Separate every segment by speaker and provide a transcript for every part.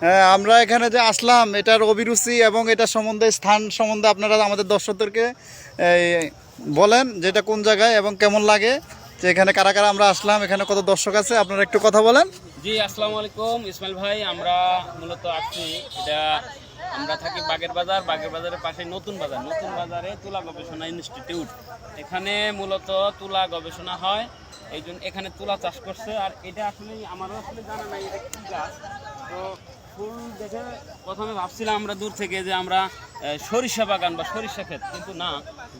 Speaker 1: হ্যাঁ, আমরা এখানে যে আসলাম এটার অভিরুচি এবং এটা সম্বন্ধে স্থান সম্বন্ধে আপনারা আমাদের দর্শকদেরকে বলেন যে এটা কোন জায়গায় এবং কেমন লাগে, যে এখানে কারা কারা আমরা আসলাম, এখানে কত দর্শক আছে, আপনারা একটু কথা বলেন।
Speaker 2: জি, আসসালামু আলাইকুম ইসমাইল ভাই। আমরা মূলত আসছি, এটা আমরা থাকি বাগের বাজারের পাশে নতুন বাজারে তুলা গবেষণা ইনস্টিটিউট। এখানে মূলত তুলা গবেষণা হয়, এই জন্য এখানে তুলা চাষ করছে। আর এটা আসলে আমারও আসলে জানা নাই এটা কি গাছ। তো ফুল দেখে প্রথমে ভাবছিলাম আমরা দূর থেকে যে আমরা সরিষা বাগান বা সরিষা ক্ষেত, কিন্তু না,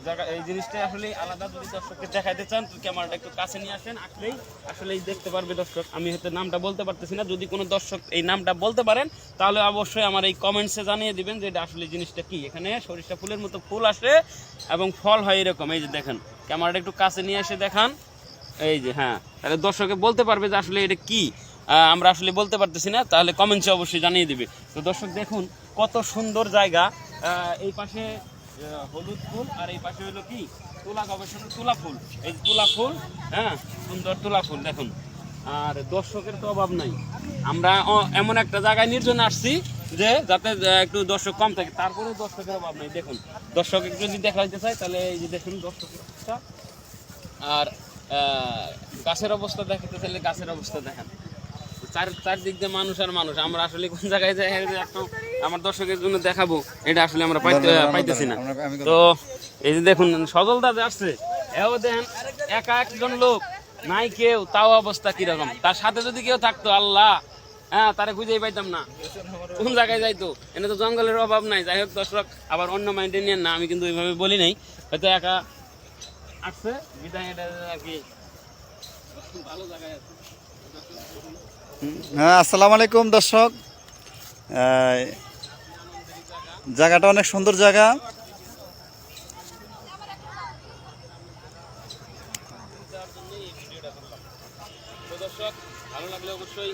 Speaker 2: জায়গা এই জিনিসটা আসলে আলাদা। যদি দর্শককে দেখাইতে চান তো ক্যামেরাটা একটু কাছে নিয়ে আসেন, আসলেই আসলেই দেখতে পারবে দর্শক। আমি হয়তো নামটা বলতে পারতেছি না, যদি কোনো দর্শক এই নামটা বলতে পারেন তাহলে অবশ্যই আমার এই কমেন্টসে জানিয়ে দিবেন যে এটা আসলে জিনিসটা কি। এখানে সরিষা ফুলের মতো ফুল আসে এবং ফল হয় এরকম। এই যে দেখেন, ক্যামেরাটা একটু কাছে নিয়ে এসে দেখান, এই যে, হ্যাঁ, তাহলে দর্শকে বলতে পারবে যে আসলে এটা কি। আমরা আসলে বলতে পারতেছি না, তাহলে কমেন্টসে অবশ্যই জানিয়ে দিবে। তো দর্শক দেখুন কত সুন্দর জায়গা। এই পাশে হলুদ ফুল আর এই পাশে হলো কি তুলা গবেষণা তুলা ফুল। এই তুলা ফুল, হ্যাঁ, সুন্দর তুলা ফুল দেখুন। আর দর্শকের তো অভাব নাই। আমরা এমন একটা জায়গায় নির্জনে আসছি যে যাতে একটু দর্শক কম থাকে, তারপরেও দর্শকের অভাব নাই। দেখুন, দর্শক যদি দেখাইতে চাই তাহলে এই যে দেখুন দর্শকের অবস্থা। আর গাছের অবস্থা দেখাতে চাইলে গাছের অবস্থা দেখেন, চারদিক দিয়ে মানুষ আর মানুষ। আমরা আসলে কোন জায়গায় যাই একটু আমার দর্শকের জন্য দেখাবো, এটা আসলে আমরা পাইতেছি না। তো এই যে দেখুন সজল দাদা আসছে, এও দেখেন একা একজন লোক, নাই কেউ, তাও অবস্থা কিরকম। তার সাথে যদি কেউ থাকতো, আল্লাহ, হ্যাঁ, তারা খুঁজেই পাইতাম না, কোন জায়গায় যাইতো। এনে তো জঙ্গলের অভাব নাই। যাই হোক দর্শক, আবার অন্য মাইন্ডে নিয়ে না, আমি কিন্তু ওইভাবে বলি নাই, হয়তো একা আসছে বিদায়, এটা আর কি ভালো জায়গায় আছে।
Speaker 1: হ্যাঁ, আসসালামু আলাইকুম দর্শক। জায়গাটা অনেক সুন্দর জায়গা।
Speaker 2: দর্শক ভালো লাগলে অবশ্যই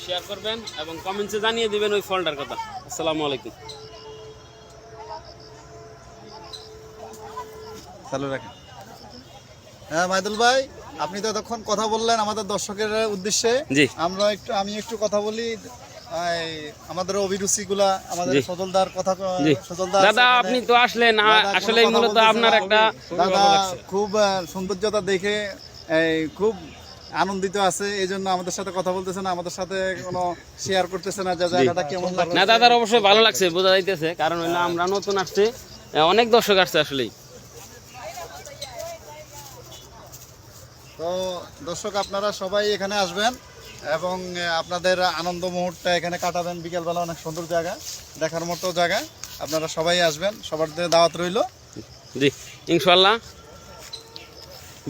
Speaker 2: শেয়ার করবেন এবং কমেন্টসে জানিয়ে দিবেন ওই ফলটার কথা। আসসালামু আলাইকুম।
Speaker 1: চালু রাখেন। হ্যাঁ মাইদুল ভাই, আপনি তো এতক্ষণ কথা বললেন আমাদের দর্শকের উদ্দেশ্যে। আমি একটু কথা বলি। আমাদের অভিরুচিগুলা, আমাদের সজলদার কথা।
Speaker 2: দাদা, আপনি তো আসলেন, আসলে মূলত আপনার একটা
Speaker 1: দাদা খুব সৌন্দর্যতা দেখে খুব আনন্দিত আছে, এই জন্য আমাদের সাথে কথা বলতেছে না, আমাদের সাথে কোনো শেয়ার করতেছে না যে জায়গাটা কেমন লাগছে।
Speaker 2: না, দাদার অবশ্যই ভালো লাগছে, বোঝা যাইতেছে, কারণ হলো আমরা নতুন আসছে, অনেক দর্শক আসছে আসলেই।
Speaker 1: তো দর্শক, আপনারা সবাই এখানে আসবেন এবং আপনাদের আনন্দ মুহূর্তে এখানে কাটাবেন। বিকেলবেলা অনেক সুন্দর জায়গা, দেখার মতো জায়গা। আপনারা সবাই আসবেন, সবার দাওয়াত রইল।
Speaker 2: জি, ইনশাল্লাহ।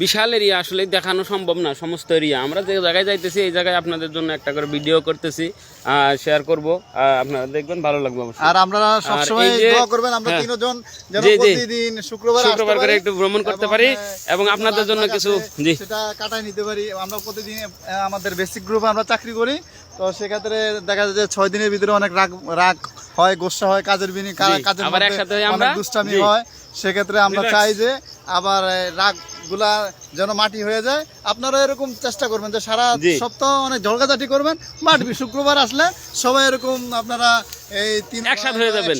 Speaker 2: বিশাল এরিয়া, আসলে দেখানো সম্ভব না সমস্ত এরিয়া। আমরা যে জায়গায় যাইতেছি এই জায়গায় আপনাদের জন্য একটা করে ভিডিও করতেছি, শেয়ার করব, আপনারা দেখবেন, ভালো লাগবে অবশ্যই।
Speaker 1: আর আপনারা সবসময় দোয়া করবেন আমরা তিনজন যেন প্রতিদিন শুক্রবার
Speaker 2: করে একটু ভ্রমণ করতে পারি এবং আপনাদের জন্য কিছু
Speaker 1: সেটা কাটায় নিতে পারি। আমরা প্রতিদিন আমাদের বেসিক গ্রুপে আমরা চাকরি করি, তো সেক্ষেত্রে দেখা যায় যে 6 দিনের ভিতরে অনেক রাগ হয়, গোসা হয়, কাজের অনেক দুষ্টামি হয়। সেক্ষেত্রে আমরা চাই যে আবার রাগ গুলা যেন মাটি হয়ে যায়। আপনারা এরকম চেষ্টা করবেন যে সারা সপ্তাহ অনেক ঝগড়াঝাটি করবেন, মাঠবি শুক্রবার আসলে সবাই এরকম আপনারা এই
Speaker 2: একসাথে হয়ে যাবেন।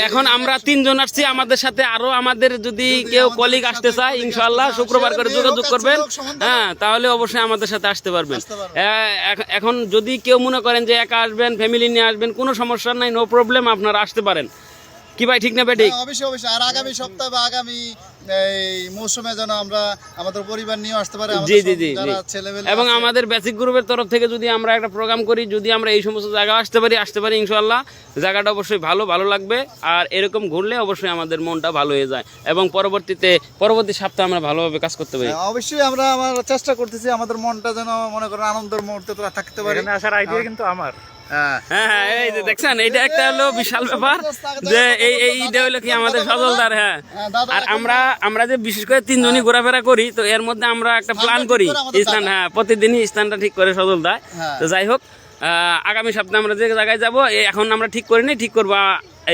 Speaker 2: এখন আমরা 3 জন আসছি, আমাদের সাথে আরো আমাদের যদি কেউ কলিগ আসতে চায় ইনশাআল্লাহ শুক্রবার করে যোগাযোগ করবেন, হ্যাঁ, তাহলে অবশ্যই আমাদের সাথে আসতে পারবেন। এখন যদি কেউ মনে করেন যে একা আসবেন, ফ্যামিলি নিয়ে আসবেন, কোনো সমস্যা নাই, নো প্রবলেম, আপনারা আসতে পারেন। কি ভাই, ঠিক না ভাই? ঠিক,
Speaker 1: অবশ্যই অবশ্যই। আর আগামী সপ্তাহ বা আগামী এই মৌসুমে যেন আমরা আমাদের পরিবার নিয়ে আসতে পারি।
Speaker 2: জি জি জি, এবং আমাদের বেসিক গ্রুপের তরফ থেকে যদি আমরা একটা প্রোগ্রাম করি, যদি আমরা এই সমস্ত জায়গা আসতে পারি ইনশাআল্লাহ, জায়গাটা অবশ্যই ভালো লাগবে। আর এরকম ঘুরলে অবশ্যই আমাদের মনটা ভালো হয়ে যায় এবং পরবর্তী সপ্তাহে আমরা ভালোভাবে কাজ করতে পারি।
Speaker 1: অবশ্যই আমরা চেষ্টা করতেছি আমাদের মনটা যেন মনে করেন আনন্দের মুহূর্তে থাকতে পারে।
Speaker 3: আসার আইডিয়া কিন্তু আমার।
Speaker 2: হ্যাঁ, এই যে দেখছেন, এটা একটা হলো বিশাল ব্যাপার যে এইটা হলো কি আমাদের সজলদার। হ্যাঁ, আর আমরা যে বিশেষ করে 3 জনই ঘোরাফেরা করি, তো এর মধ্যে আমরা একটা প্ল্যান করি স্থান, হ্যাঁ, প্রতিদিনই স্থানটা ঠিক করে সজলদা। তো যাই হোক, আগামী সপ্তাহে আমরা যে জায়গায় যাবো এখন আমরা ঠিক করিনি, ঠিক করবো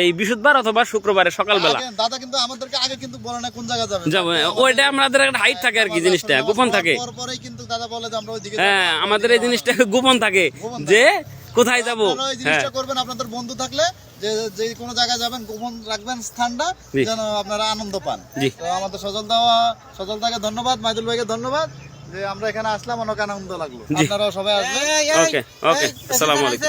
Speaker 2: এই বৃহস্পতিবার অথবা শুক্রবারে সকালবেলা।
Speaker 1: দাদা কিন্তু আমাদেরকে আগে কিন্তু বলে না কোন জায়গায়
Speaker 2: যাবো, ওইটা আমাদের একটা হাইট থাকে আর কি, জিনিসটা গোপন থাকে।
Speaker 1: পরেই কিন্তু দাদা বলে যে আমরা ওইদিকে।
Speaker 2: হ্যাঁ, আমাদের এই জিনিসটা গোপন থাকে যে কোথায় যাবো?
Speaker 1: আপনারা এই জিনিসটা করবেন, আপনাদের বন্ধু থাকলে যে কোনো জায়গায় যাবেন গোপন রাখবেন স্থানটা, যেন আপনারা আনন্দ পান। তো আমাদের সজলদাকে ধন্যবাদ, মাইদুল ভাইকে ধন্যবাদ যে আমরা এখানে আসলাম, অনেক আনন্দ লাগলো। আপনারাও সবাই আসবেন।
Speaker 2: ওকে ওকে, আসসালামু আলাইকুম।